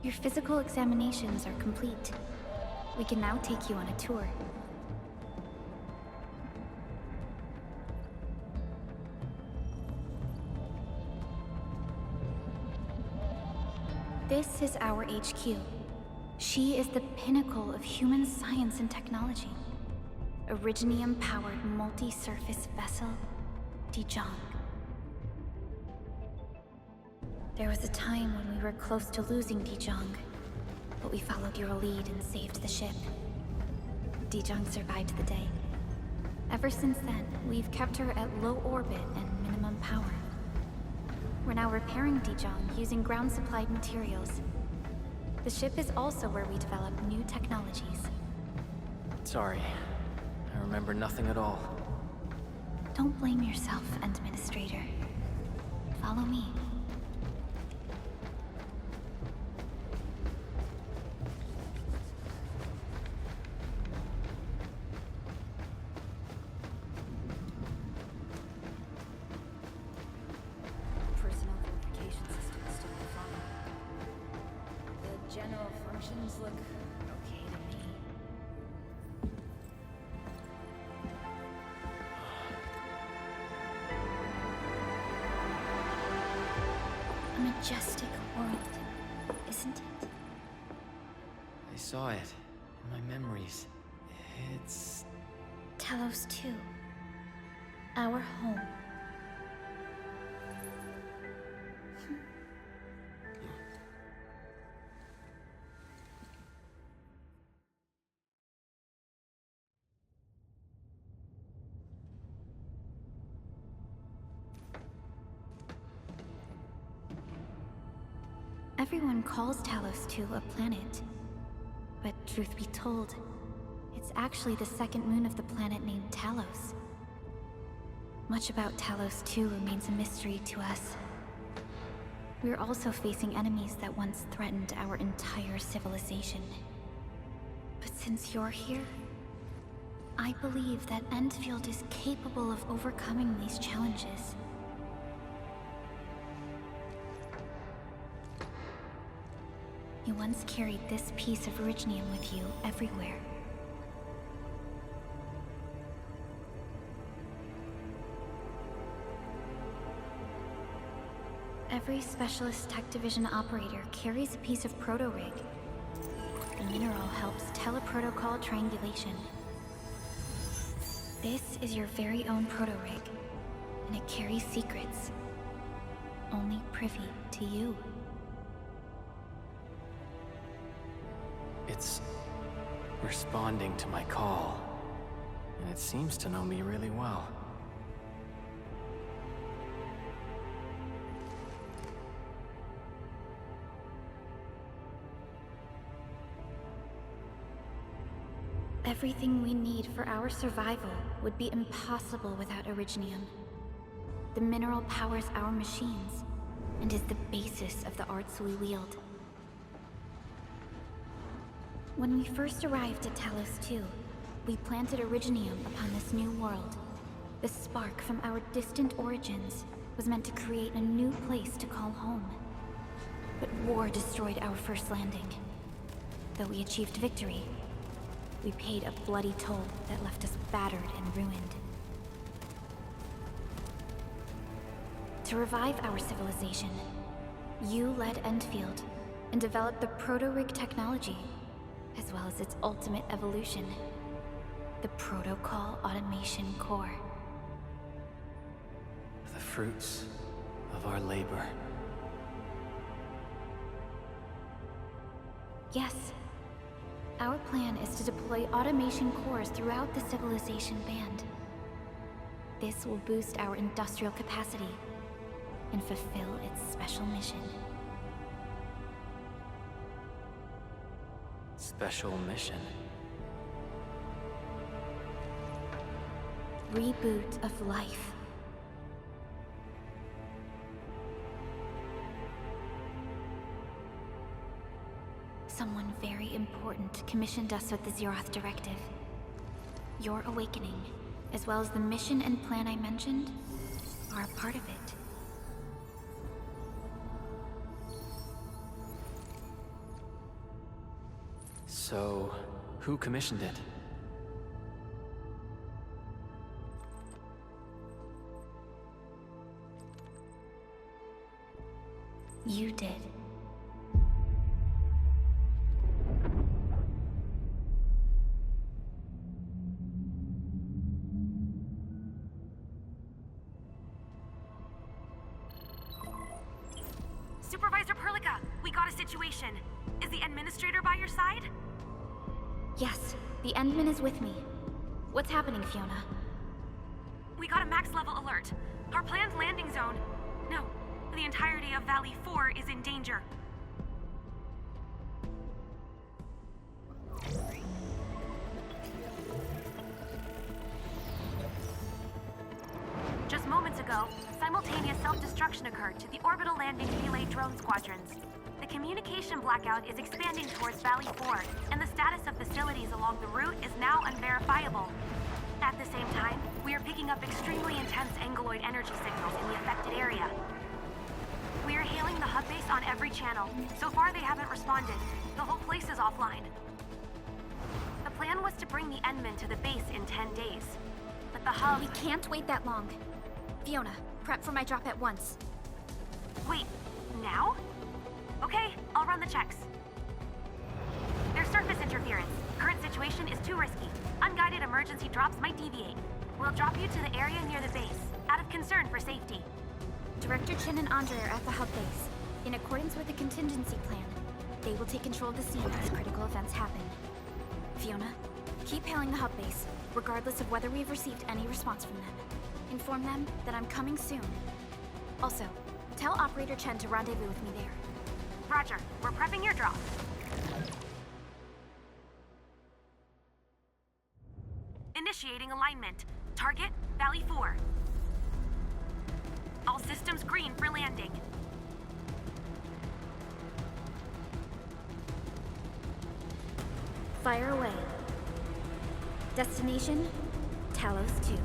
Your physical examinations are complete. We can now take you on a tour. This is our HQ. She is the pinnacle of human science and technology. Originium-powered multi-surface vessel, Dijong. There was a time when we were close to losing Dijong, but we followed your lead and saved the ship. Dijong survived the day. Ever since then, we've kept her at low orbit and minimum power. We're now repairing Dijong using ground-supplied materials. The ship is also where we develop new technologies. Sorry, I remember nothing at all. Don't blame yourself, Administrator. Follow me. Personal verification system is still fine. The general functions look okay to me. A majestic world, isn't it? I saw it in my memories. It's... Talos 2. Our home. Everyone calls Talos 2 a planet. But truth be told, it's actually the second moon of the planet named Talos. Much about Talos 2 remains a mystery to us. We're also facing enemies that once threatened our entire civilization. But since you're here, I believe that Endfield is capable of overcoming these challenges. You once carried this piece of Originium with you everywhere. Every Specialist Tech Division operator carries a piece of proto-rig. The mineral helps teleprotocol triangulation. This is your very own proto-rig, and it carries secrets, only privy to you. It's responding to my call, and it seems to know me really well. Everything we need for our survival would be impossible without Originium. The mineral powers our machines, and is the basis of the arts we wield. When we first arrived at Talos 2, we planted Originium upon this new world. The spark from our distant origins was meant to create a new place to call home. But war destroyed our first landing. Though we achieved victory, we paid a bloody toll that left us battered and ruined. To revive our civilization, you led Endfield and developed the proto-rig technology, as well as its ultimate evolution, the Protocol Automation Core. The fruits of our labor. Yes. Our plan is to deploy automation cores throughout the civilization band. This will boost our industrial capacity and fulfill its special mission. Special mission? Reboot of life. Someone very important commissioned us with the Zeroth Directive. Your awakening, as well as the mission and plan I mentioned, are a part of it. So, who commissioned it? You did. Supervisor Perlica, we got a situation. Is the administrator by your side? Yes, the Endman is with me. What's happening, Fiona? We got a max level alert. Our planned landing zone. No, the entirety of Valley 4 is in danger. Just moments ago, simultaneous self-destruction occurred to the orbital landing relay drone squadrons. The communication blackout is expanding towards Valley 4, and the status of facilities along the route is now unverifiable. At the same time, we are picking up extremely intense angeloid energy signals in the affected area. We are hailing the hub base on every channel. So far, they haven't responded. The whole place is offline. The plan was to bring the Endman to the base in 10 days. But the hub... We can't wait that long. Fiona, prep for my drop at once. Wait, now? Okay, I'll run the checks. There's surface interference. Current situation is too risky. Unguided emergency drops might deviate. We'll drop you to the area near the base, out of concern for safety. Director Chen and Andre are at the hub base. In accordance with the contingency plan, they will take control of the scene as critical events happen. Fiona, keep hailing the hub base, regardless of whether we've received any response from them. Inform them that I'm coming soon. Also, tell Operator Chen to rendezvous with me there. Roger, we're prepping your drop. Initiating alignment. Target, Valley 4. All systems green for landing. Fire away. Destination, Talos 2.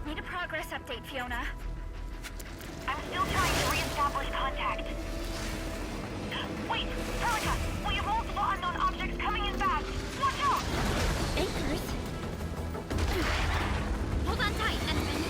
Need a progress update, Fiona. I'm still trying to re-establish contact. Wait, Perlica, we have multiple unknown objects coming in fast. Watch out! Anchors? Hold on tight, Endman.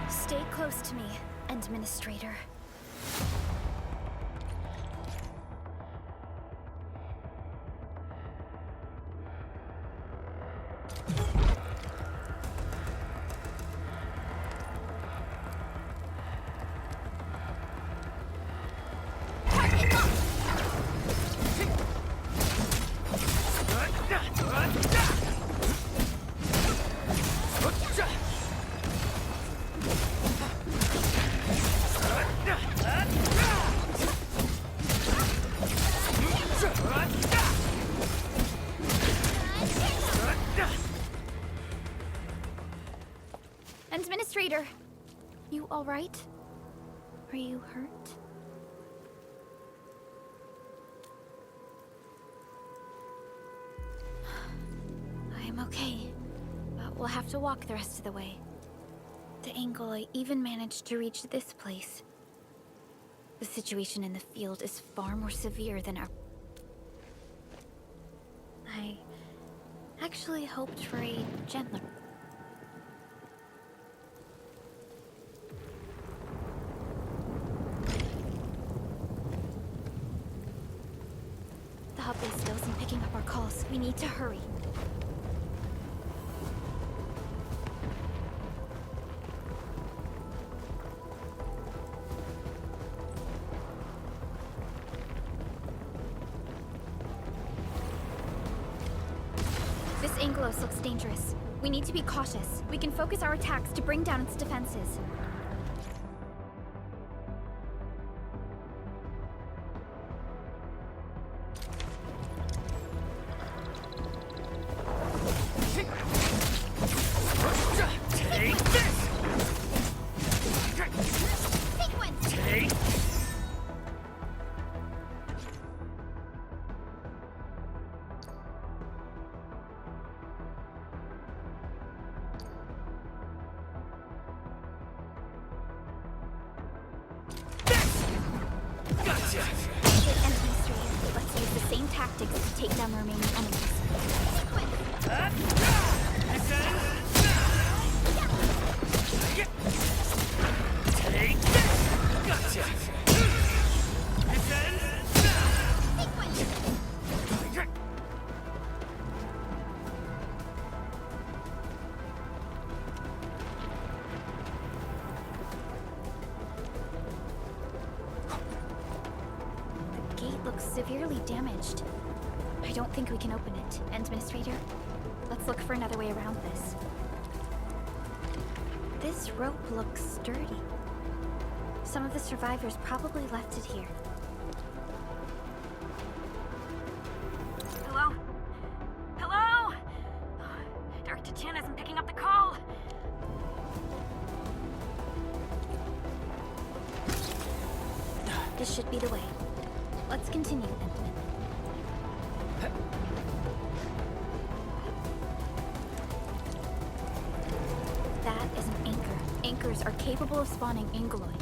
Stay close to me, Administrator. Administrator, you all right? Are you hurt? I'm okay, but we'll have to walk the rest of the way. The angle I even managed to reach this place. The situation in the field is far more severe than our... I actually hoped for a gentler... We need to hurry. This Angelos looks dangerous. We need to be cautious. We can focus our attacks to bring down its defenses. Take this! Sequence! Take... Gotcha! Good enemy stream. Let's use the same tactics to take down the remaining enemies. Sequence! This ends Take this! Gotcha! This ends Sequence! The gate looks severely damaged. I don't think we can open it. Administrator, let's look for another way around this. This rope looks sturdy. Some of the survivors probably left it here. Hello? Hello? Director Chin isn't picking up the call. This should be the way. Let's continue, Endman. That is an anchor. Anchors are capable of spawning Angeloid.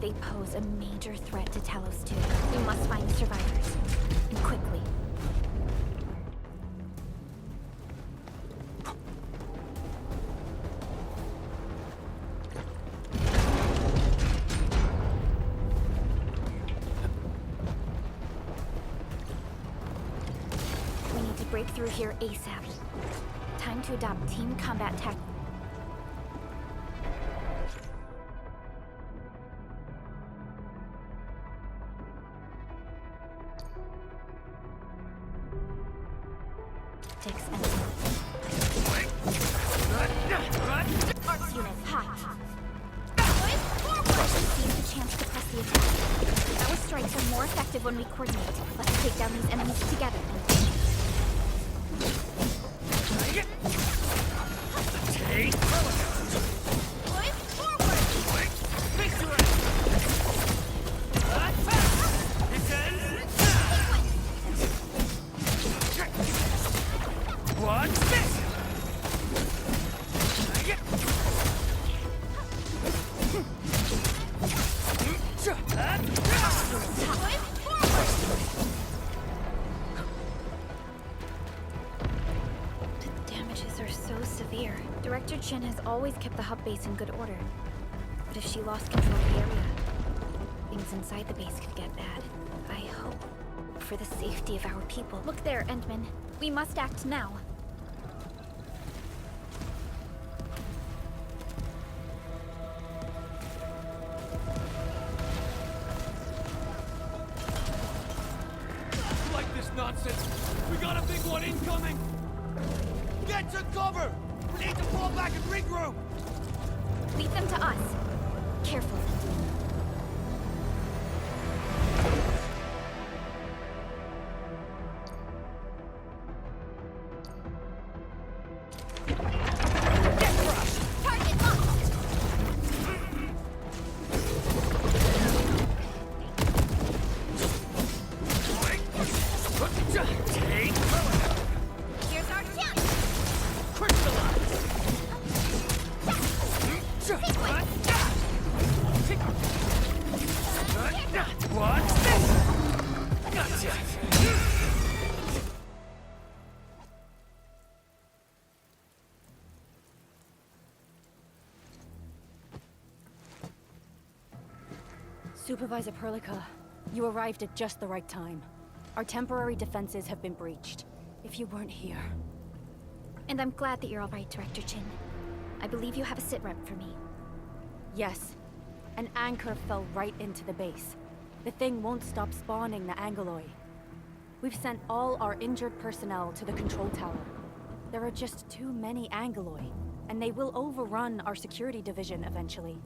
They pose a major threat to Talos 2. We must find the survivors. And quickly. We need to break through here ASAP. Time to adopt team combat tactics. And Arts unit, hot. Seems a chance to press the attack. Our strikes are more effective when we coordinate. Let's take down these enemies together. Take... This ends Watch this! The damages are so severe. Director Chin has always kept the hub base in good order. But if she lost control of the area, things inside the base could get bad. I hope for the safety of our people. Look there, Endman. We must act now. Like this nonsense! We got a big one incoming! Get to cover! We need to fall back and regroup! Lead them to us. Careful. Target locked! Take... Here's our chance! Crystallize! Watch this! Gotcha! Supervisor Perlica, you arrived at just the right time. Our temporary defenses have been breached. if you weren't here. And I'm glad that you're all right, Director Chin. I believe you have a sit rep for me. Yes. An anchor fell right into the base. The thing won't stop spawning the Angoloi. We've sent all our injured personnel to the control tower. There are just too many Angoloi, and they will overrun our security division eventually.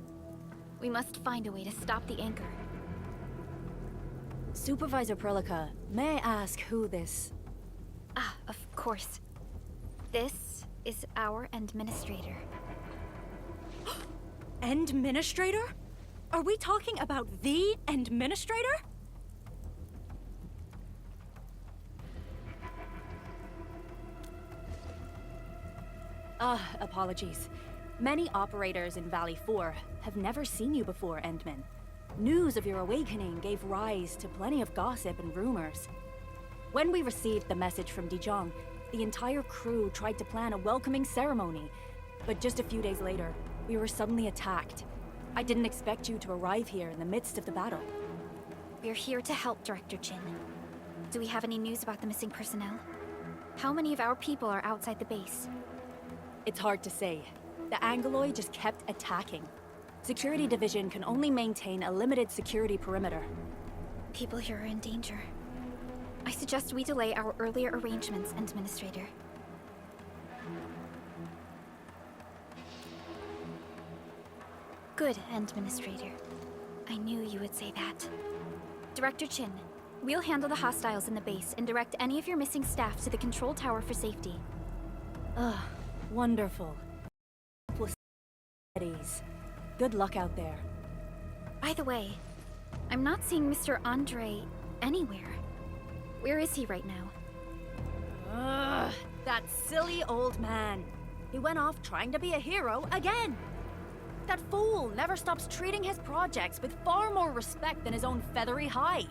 We must find a way to stop the anchor. Supervisor Perlica, may I ask who this... Ah, of course. This is our administrator. Administrator? Are we talking about the Administrator? Apologies. Many operators in Valley 4 have never seen you before, Endman. News of your awakening gave rise to plenty of gossip and rumors. When we received the message from Dijon, the entire crew tried to plan a welcoming ceremony, but just a few days later, we were suddenly attacked. I didn't expect you to arrive here in the midst of the battle. We're here to help, Director Chin. Do we have any news about the missing personnel? How many of our people are outside the base? It's hard to say. The Angoloi just kept attacking. Security Division can only maintain a limited security perimeter. People here are in danger. I suggest we delay our earlier arrangements, Administrator. Good, Administrator. I knew you would say that. Director Chin, we'll handle the hostiles in the base and direct any of your missing staff to the control tower for safety. Ugh, wonderful. Good luck out there. By the way, I'm not seeing Mr. Andre anywhere. Where is he right now? Ugh, that silly old man. He went off trying to be a hero again. That fool never stops treating his projects with far more respect than his own feathery hide.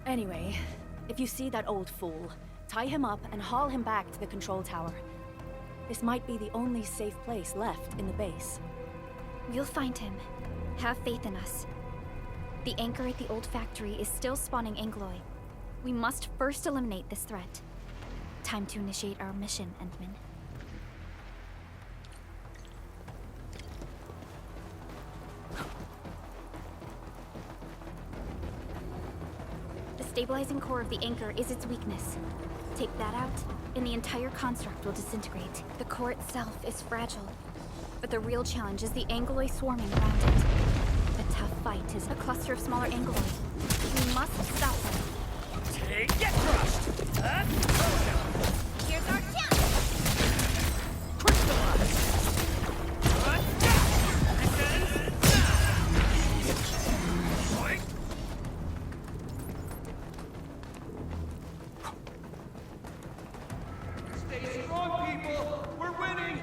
Anyway, if you see that old fool, tie him up and haul him back to the control tower. This might be the only safe place left in the base. We'll find him. Have faith in us. The anchor at the old factory is still spawning Angoloi. We must first eliminate this threat. Time to initiate our mission, Endman. The stabilizing core of the anchor is its weakness. Take that out, and the entire construct will disintegrate. The core itself is fragile, but the real challenge is the Angoloi swarming around it. The tough fight is a cluster of smaller Angoloi. We must stop them. Get crushed! Here's our chance! Crystallize! Stay strong, people! We're winning!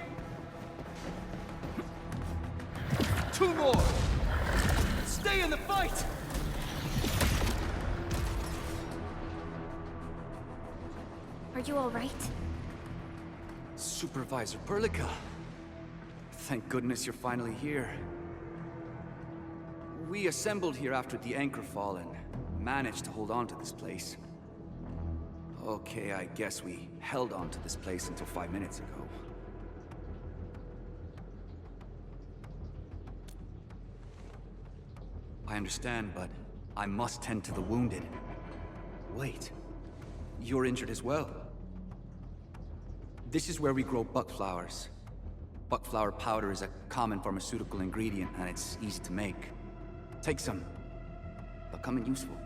2 more! Stay in the fight! Are you all right? Supervisor Perlica. Thank goodness you're finally here. We assembled here after the anchor fall and managed to hold on to this place. Okay, I guess we held on to this place until 5 minutes ago. I understand, but I must tend to the wounded. Wait, you're injured as well. This is where we grow buckflowers. Buckflower powder is a common pharmaceutical ingredient, and it's easy to make. Take some. They'll come in useful.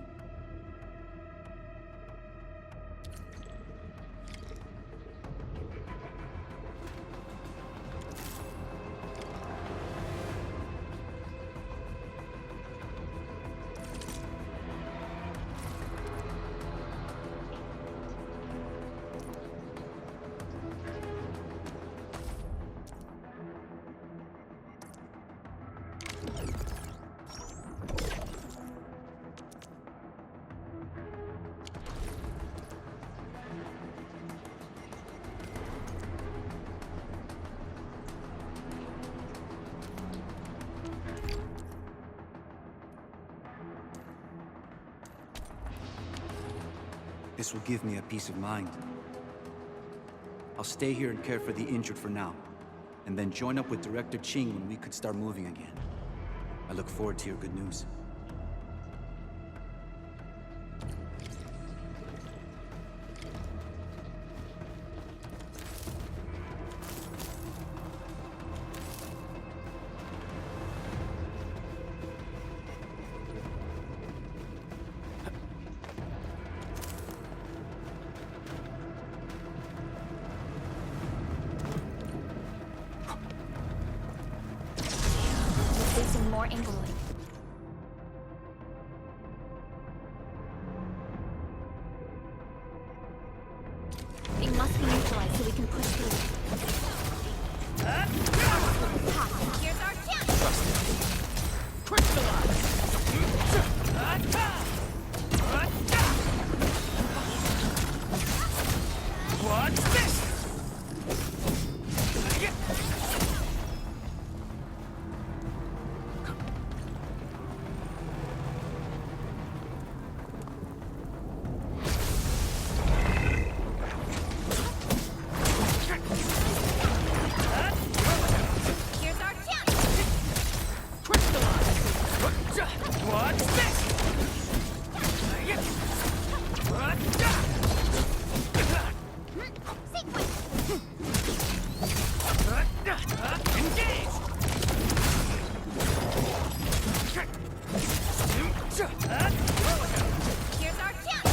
This will give me a peace of mind. I'll stay here and care for the injured for now, and then join up with Director Ching when we could start moving again. I look forward to your good news. Facing more Englewood. It must be neutralized so we can push through. Here's our chance! What's this? Here's our chance! What's this? Engage! Here's our chance!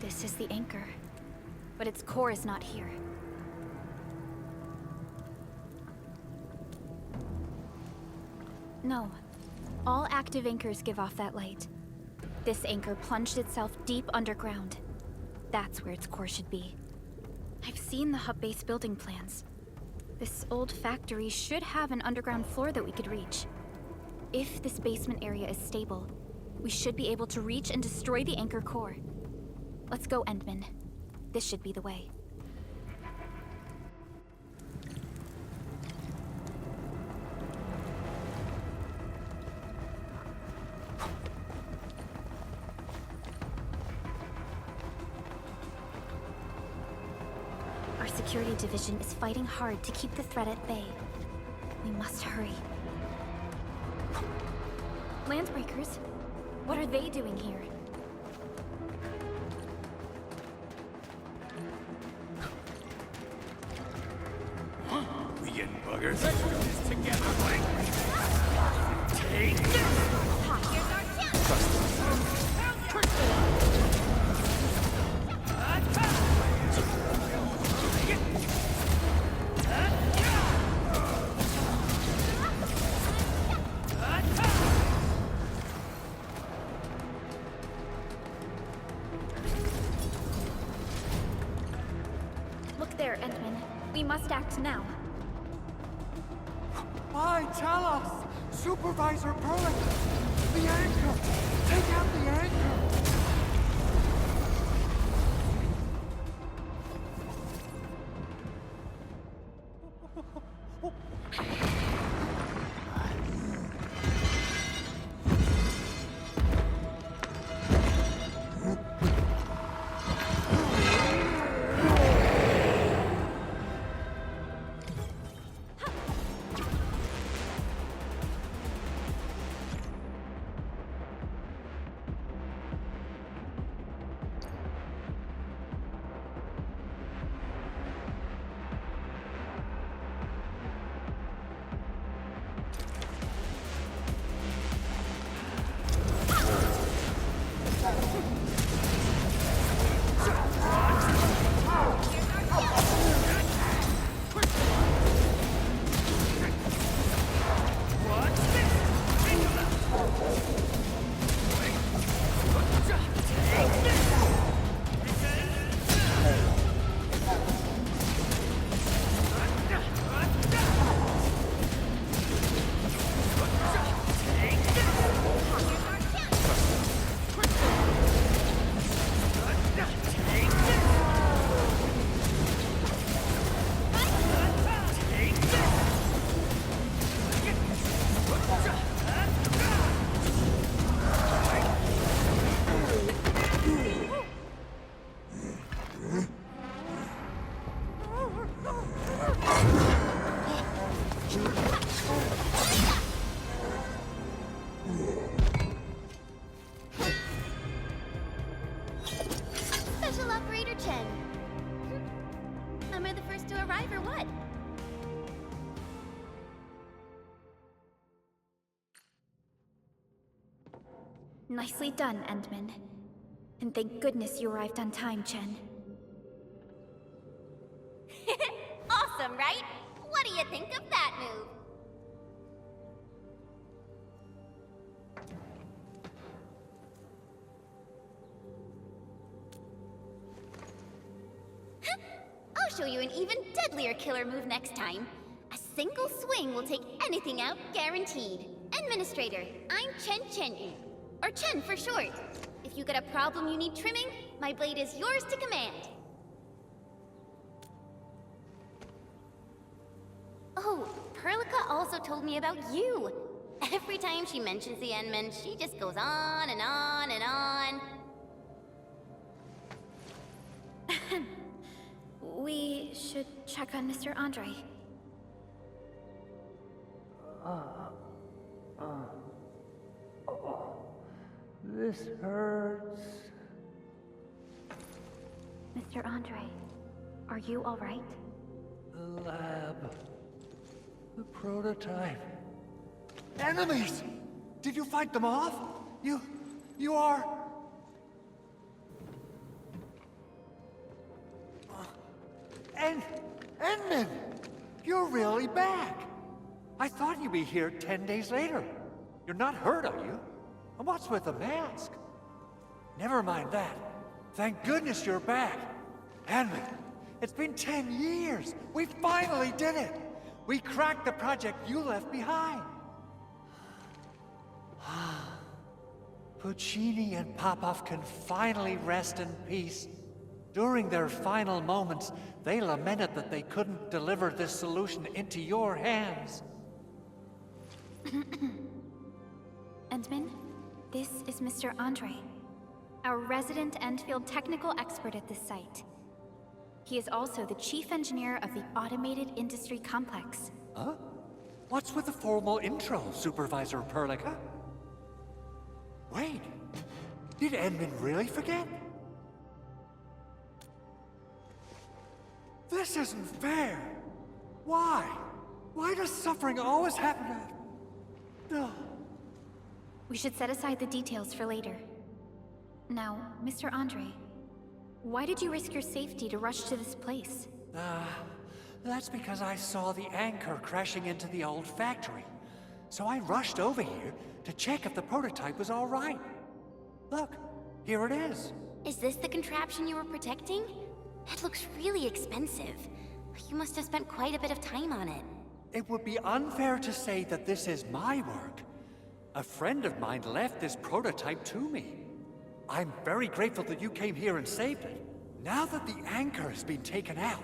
This is the anchor, but its core is not here. No. All active anchors give off that light. This anchor plunged itself deep underground. That's where its core should be. I've seen the hub base building plans. This old factory should have an underground floor that we could reach. If this basement area is stable, we should be able to reach and destroy the anchor core. Let's go, Endman. This should be the way. Our security division is fighting hard to keep the threat at bay. We must hurry. Landbreakers? What are they doing here? We getting buggers? Let's do this together, Blake. Take this! Here's our chance! Look there, Endman. We must act now. Why, tell us! Supervisor Perlin! The anchor! Take out the anchor! Nicely done, Endman. And thank goodness you arrived on time, Chen. Awesome, right? What do you think of that move? I'll show you an even deadlier killer move next time. A single swing will take anything out, guaranteed. Administrator, I'm Chen Chenyu. Or Chen for short. If you got a problem you need trimming, my blade is yours to command. Oh, Perlica also told me about you. Every time she mentions the Endman, she just goes on and on and on. We should check on Mr. Andre. This hurts. Mr. Andre, are you all right? The lab. The prototype. Enemies! Did you fight them off? You are... Endman! You're really back! I thought you'd be here 10 days later. You're not hurt, are you? And what's with the mask? Never mind that. Thank goodness you're back. Endman, it's been 10 years. We finally did it. We cracked the project you left behind. Puccini and Popov can finally rest in peace. During their final moments, they lamented that they couldn't deliver this solution into your hands. Endman, this is Mr. Andre, our resident Endfield technical expert at this site. He is also the chief engineer of the Automated Industry Complex. Huh? What's with the formal intro, Supervisor Perlica? Wait, did Endman really forget? This isn't fair. Why? Why does suffering always happen at... No. We should set aside the details for later. Now, Mr. Andre, why did you risk your safety to rush to this place? That's because I saw the anchor crashing into the old factory. So I rushed over here to check if the prototype was all right. Look, here it is. Is this the contraption you were protecting? It looks really expensive. You must have spent quite a bit of time on it. It would be unfair to say that this is my work. A friend of mine left this prototype to me. I'm very grateful that you came here and saved it. Now that the anchor has been taken out,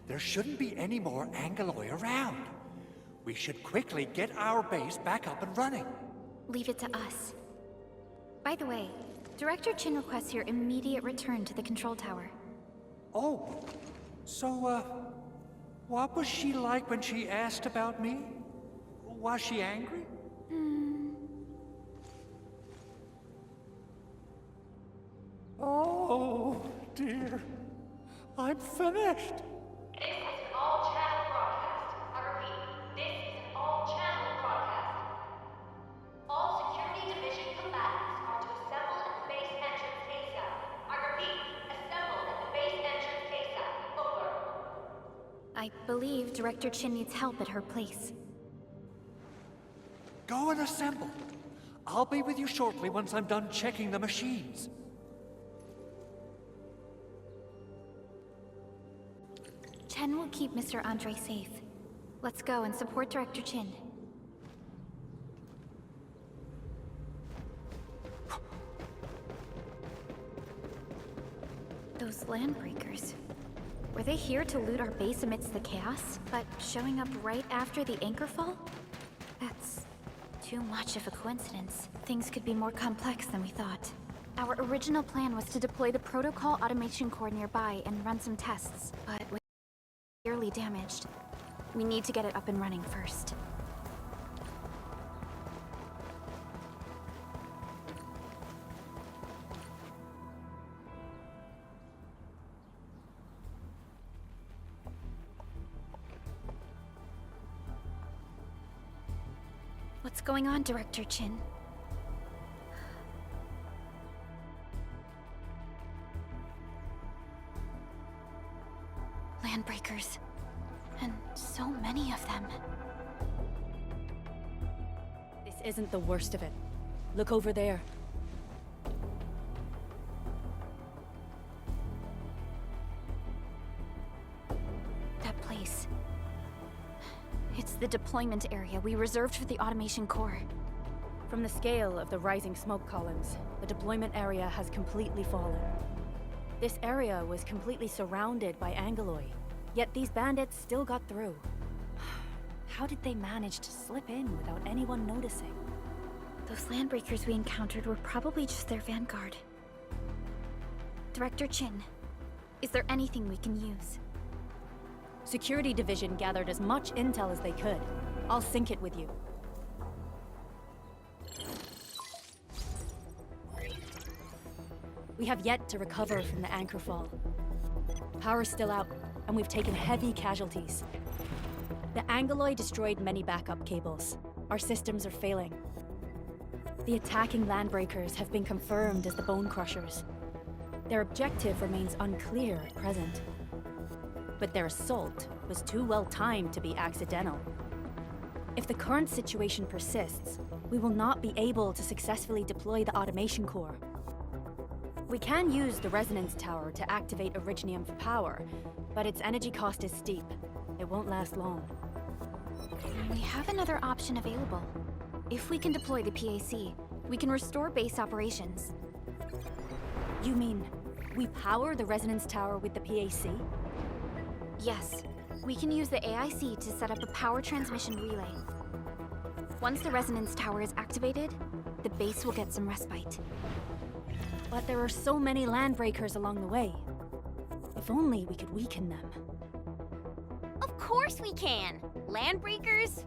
there shouldn't be any more Angaloi around. We should quickly get our base back up and running. Leave it to us. By the way, Director Chin requests your immediate return to the control tower. Oh, so, what was she like when she asked about me? Was she angry? Oh, dear. I'm finished. This is an all-channel broadcast. I repeat, this is an all-channel broadcast. All security division combatants are to assemble at the base entrance ASAP. I repeat, assemble at the base entrance ASAP. Over. I believe Director Chin needs help at her place. Go and assemble. I'll be with you shortly once I'm done checking the machines. Chen will keep Mr. Andre safe. Let's go and support Director Chin. Those landbreakers. Were they here to loot our base amidst the chaos, but showing up right after the anchor fall? That's too much of a coincidence. Things could be more complex than we thought. Our original plan was to deploy the protocol automation core nearby and run some tests, but with severely damaged. We need to get it up and running first. What's going on, Director Chin? landbreakers. And so many of them. This isn't the worst of it. Look over there. That place. It's the deployment area we reserved for the automation core. From the scale of the rising smoke columns, the deployment area has completely fallen. This area was completely surrounded by Angoloi, yet these bandits still got through. How did they manage to slip in without anyone noticing? Those landbreakers we encountered were probably just their vanguard. Director Chin, is there anything we can use? Security Division gathered as much intel as they could. I'll sync it with you. We have yet to recover from the anchor fall. Power's still out, and we've taken heavy casualties. The Angoloi destroyed many backup cables. Our systems are failing. The attacking landbreakers have been confirmed as the Bone Crushers. Their objective remains unclear at present. But their assault was too well timed to be accidental. If the current situation persists, we will not be able to successfully deploy the automation core. We can use the resonance tower to activate Originium for power, but its energy cost is steep. It won't last long. We have another option available. If we can deploy the PAC, we can restore base operations. You mean, we power the resonance tower with the PAC? Yes, we can use the AIC to set up a power transmission relay. Once the resonance tower is activated, the base will get some respite. But there are so many landbreakers along the way. If only we could weaken them. Of course we can! Landbreakers?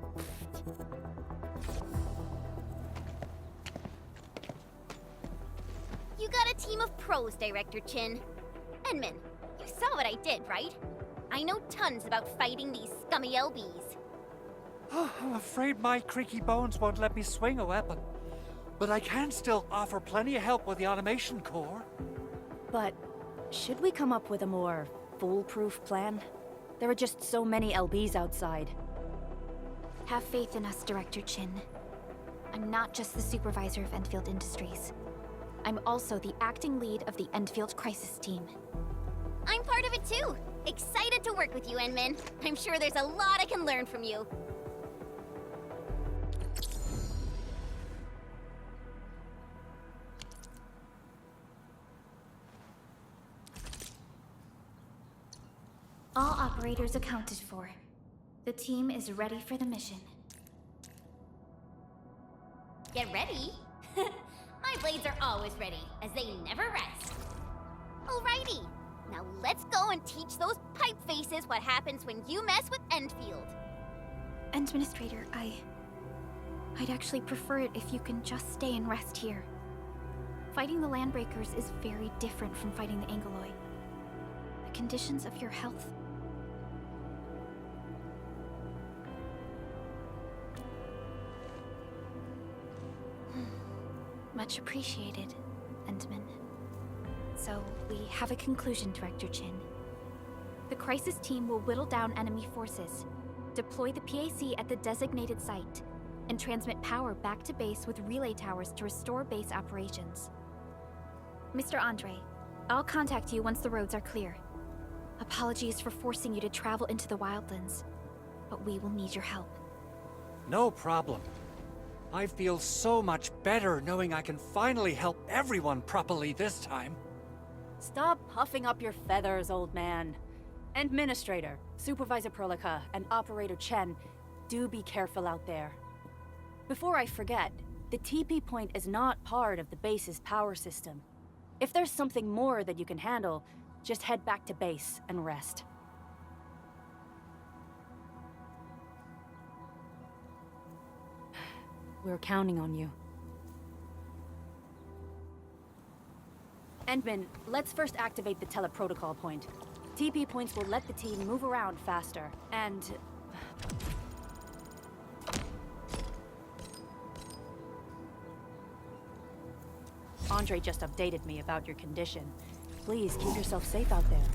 You got a team of pros, Director Chin. Enman, you saw what I did, right? I know tons about fighting these scummy LBs. I'm afraid my creaky bones won't let me swing a weapon. But I can still offer plenty of help with the automation core. But should we come up with a more foolproof plan? There are just so many LBs outside. Have faith in us, Director Chin. I'm not just the supervisor of Endfield Industries. I'm also the acting lead of the Endfield Crisis Team. I'm part of it too. Excited to work with you, Enman. I'm sure there's a lot I can learn from you. All operators accounted for. The team is ready for the mission. Get ready? My blades are always ready, as they never rest. Alrighty, now let's go and teach those pipe faces what happens when you mess with Endfield. Administrator, I'd actually prefer it if you can just stay and rest here. Fighting the Landbreakers is very different from fighting the Angoloi. The conditions of your health... Much appreciated, Endman. So, we have a conclusion, Director Chin. The Crisis Team will whittle down enemy forces, deploy the PAC at the designated site, and transmit power back to base with relay towers to restore base operations. Mr. Andre, I'll contact you once the roads are clear. Apologies for forcing you to travel into the wildlands, but we will need your help. No problem. I feel so much better knowing I can finally help everyone properly this time. Stop puffing up your feathers, old man. Administrator, Supervisor Prolica, and Operator Chen, do be careful out there. Before I forget, the TP point is not part of the base's power system. If there's something more that you can handle, just head back to base and rest. We're counting on you. Endman, let's first activate the teleprotocol point. TP points will let the team move around faster, and... Andre just updated me about your condition. Please keep yourself safe out there.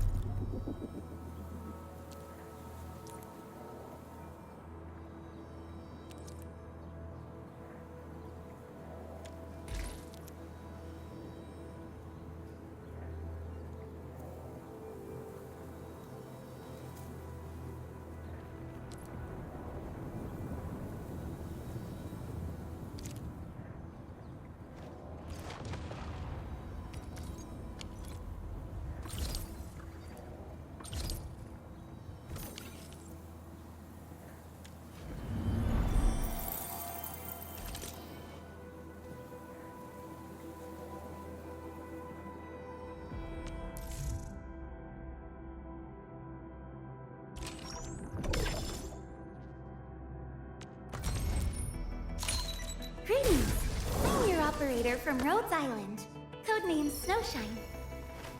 operator from Rhodes Island, codenamed Snowshine.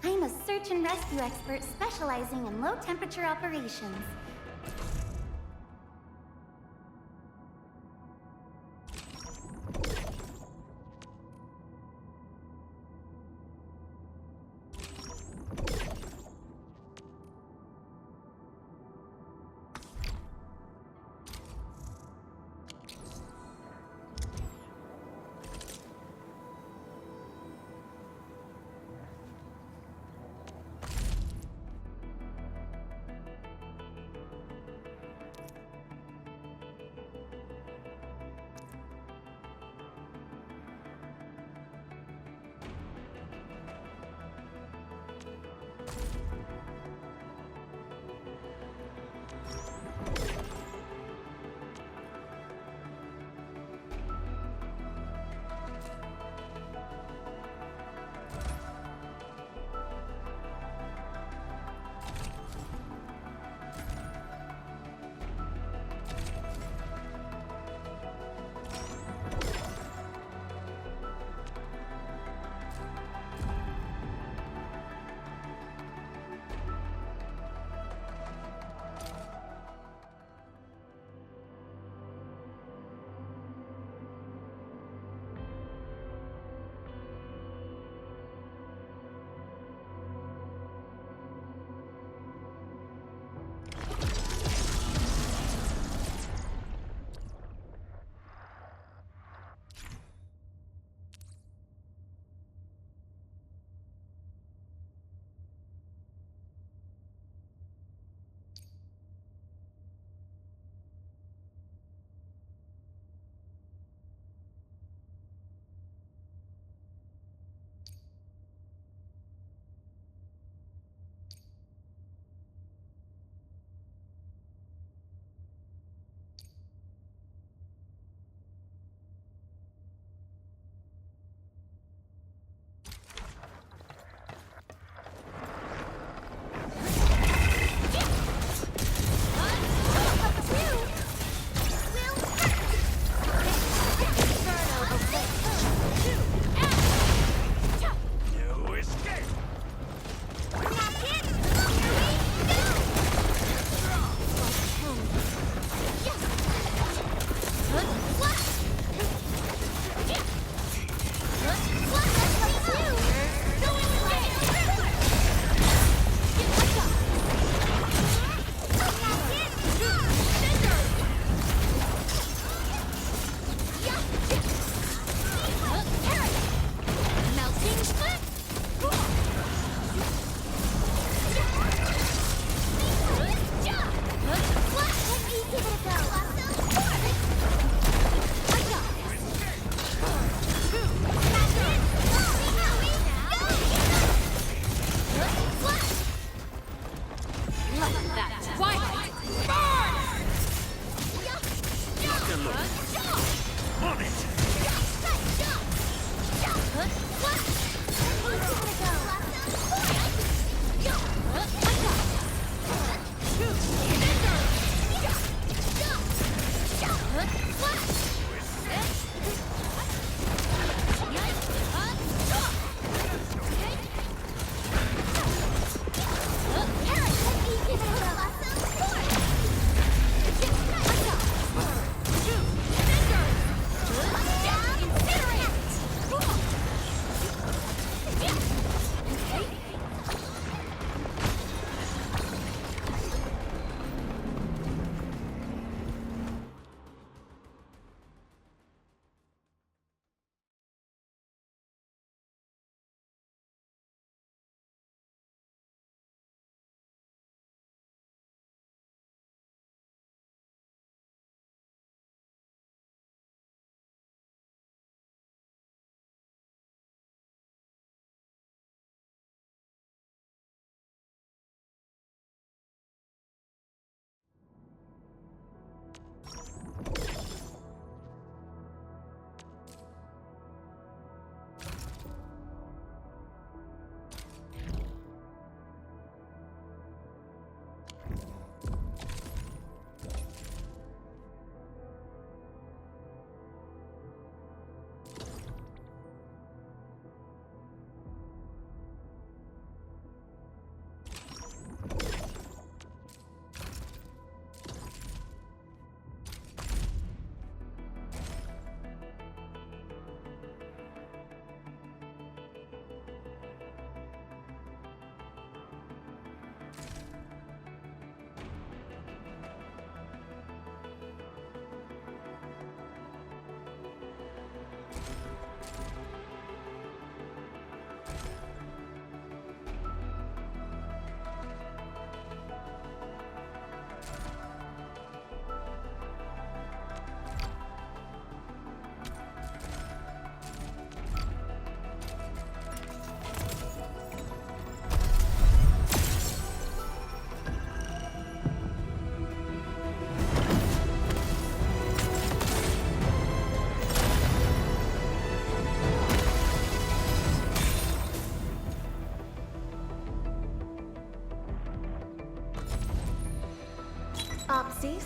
I'm a search and rescue expert specializing in low-temperature operations.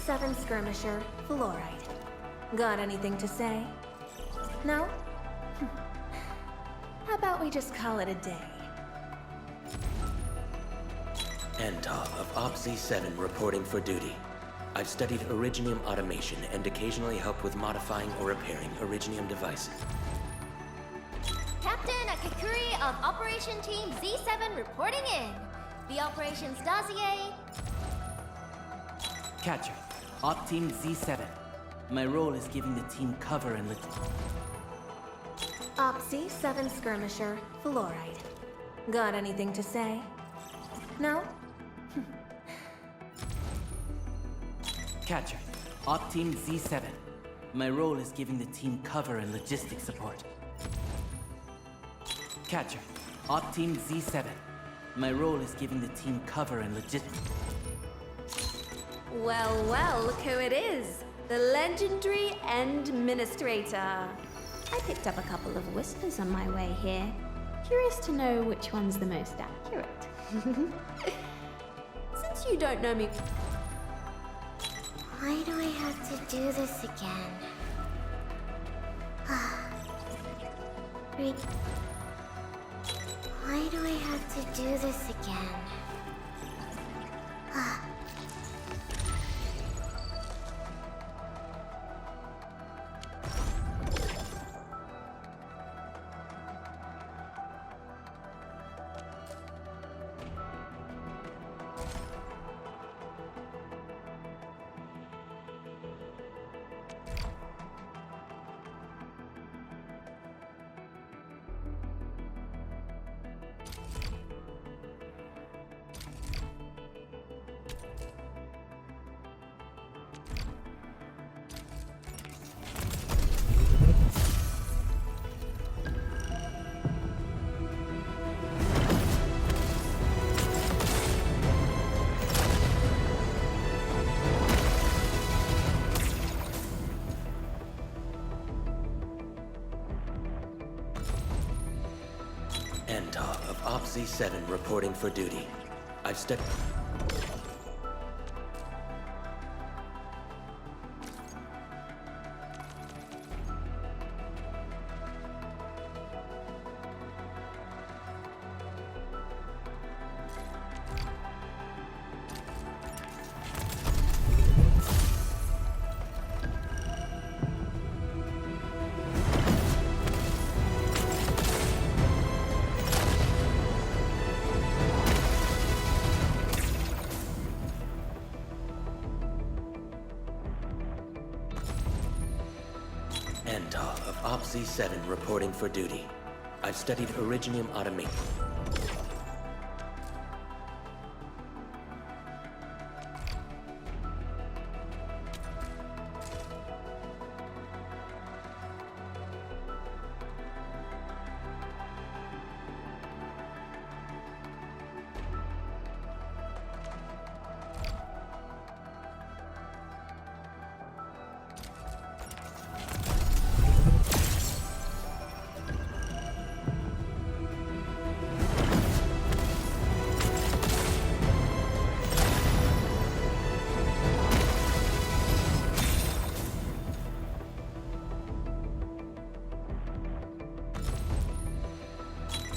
Opsy-7 Skirmisher, Fluoride. Got anything to say? No? How about we just call it a day? Anton of Opsy-7 reporting for duty. I've studied Originium automation and occasionally help with modifying or repairing Originium devices. Captain Akakuri of Operation Team Z7 reporting in. The operations dossier. Catcher, Op Team Z7. My role is giving the team cover and Opsy-7 Skirmisher, Fluoride. Got anything to say? No? Catcher, Op Team Z7. My role is giving the team cover and logistics support. Catcher, Op Team Z7. My role is giving the team cover and logistics. Well, well, look who it is. The legendary Endministrator. I picked up a couple of whispers on my way here. Curious to know which one's the most accurate. Since you don't know me... Why do I have to do this again? Why do I have to do this again? Anton of Opsy-7 reporting for duty. I've studied... Anton of Opsy-7 reporting for duty. I've studied Originium automation.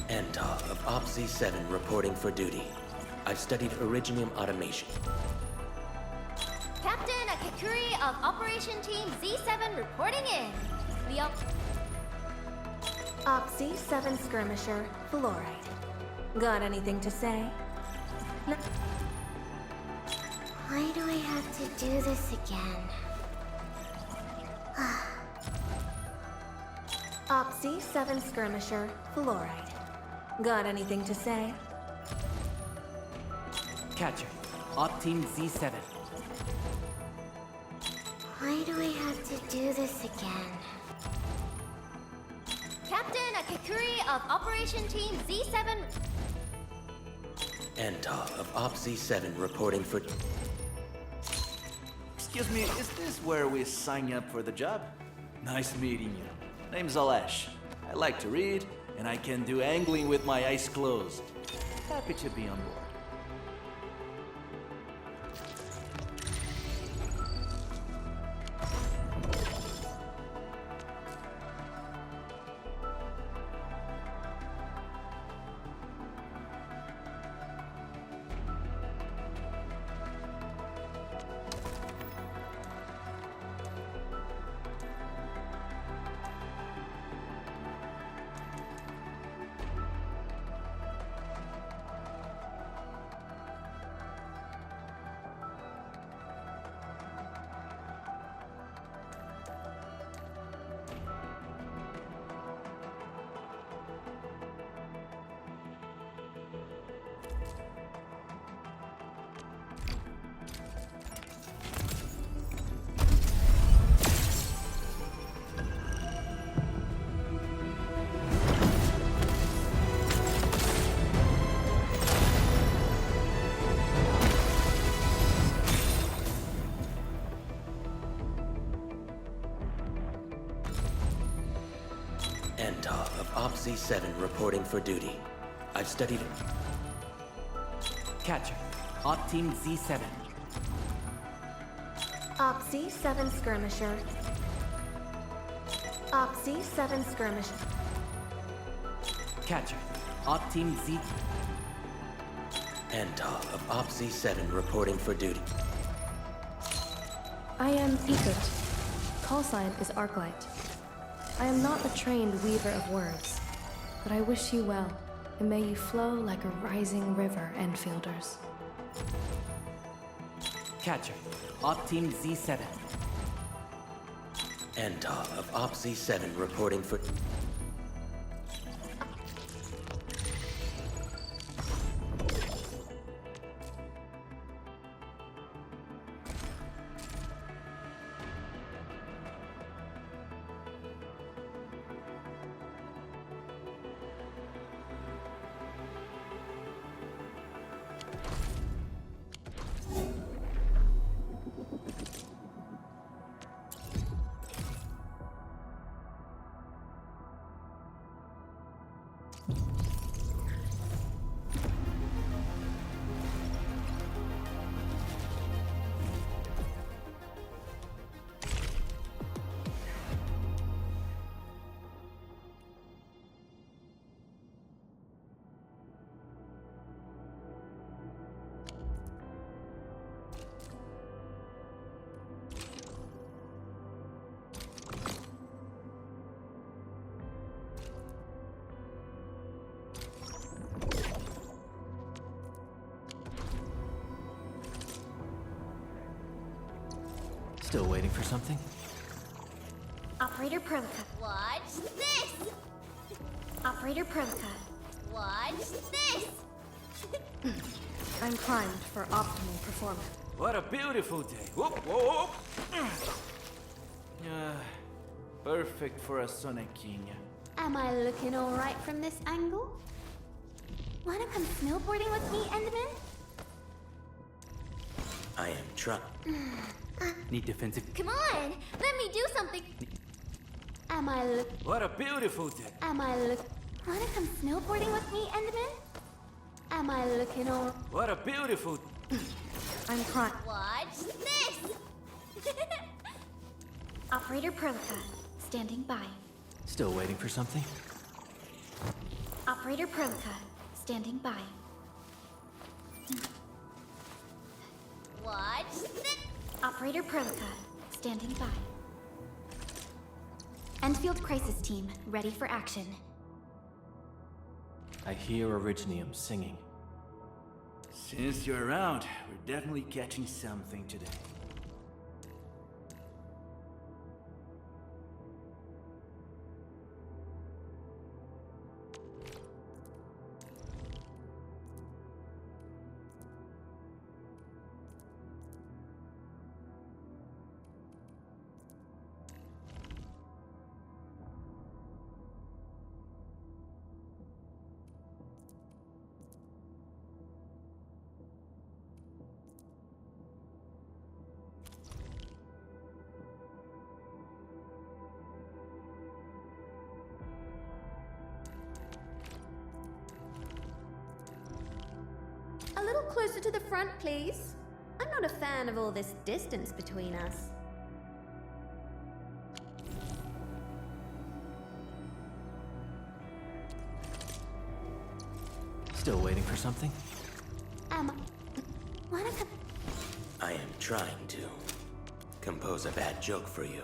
Anton of Opsy-7 reporting for duty. I've studied Originium automation. Captain Akakuri of Operation Team Z7 reporting in. The Opsy-7 Skirmisher, Fluoride. Got anything to say? No. Why do I have to do this again? Opsy-7 Skirmisher, Fluoride. Got anything to say? Catcher, Op Team Z7. Why do I have to do this again? Captain Akakuri of Operation Team Z7... Anton of Opsy-7 reporting for... Excuse me, is this where we sign up for the job? Nice meeting you. Name's Alesh. I like to read, and I can do angling with my eyes closed. Happy to be on board. Endfield of OPZ-7 reporting for duty. I've studied... Catcher. Op Team Z7. Opsy 7 skirmisher. Opsy 7 skirmisher. Catcher. Op Team Z... Endfield of OPZ-7 reporting for duty. I am Egypt. Call sign is Arknight. I am not a trained weaver of words, but I wish you well, and may you flow like a rising river, Enfielders. Catcher. Op Team Z7. Endfield of OPZ-7 reporting for... Still waiting for something? Operator Prolica. Watch this! Operator Prolica. Watch this! I'm primed for optimal performance. What a beautiful day. Whoop, whoop. Perfect for a Sonequinha. Am I looking alright from this angle? Wanna come snowboarding with me, Enderman? I am trying... Need defensive... Come on! Let me do something! Am I look... What a beautiful day. Am I look... Wanna come snowboarding with me, Enderman? Am I looking all... What a beautiful... I'm primed. Watch this! Operator Prolica. Standing by. Still waiting for something? Operator Prolica. Standing by. Watch this! Operator Prolica. Standing by. Endfield Crisis Team. Ready for action. I hear Originium singing. Since you're around, we're definitely catching something today. A little closer to the front, please. I'm not a fan of all this distance between us. Still waiting for something? Wanna come... I am trying to compose a bad joke for you.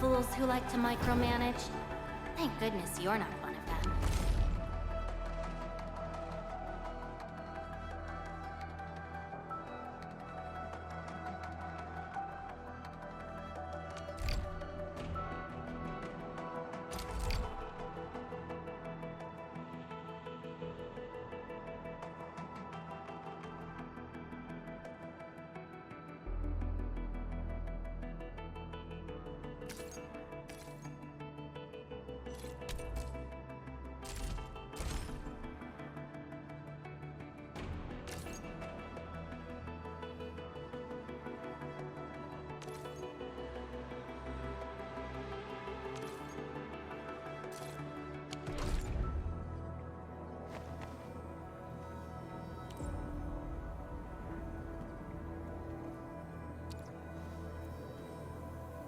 fools who like to micromanage. Thank goodness you're not one.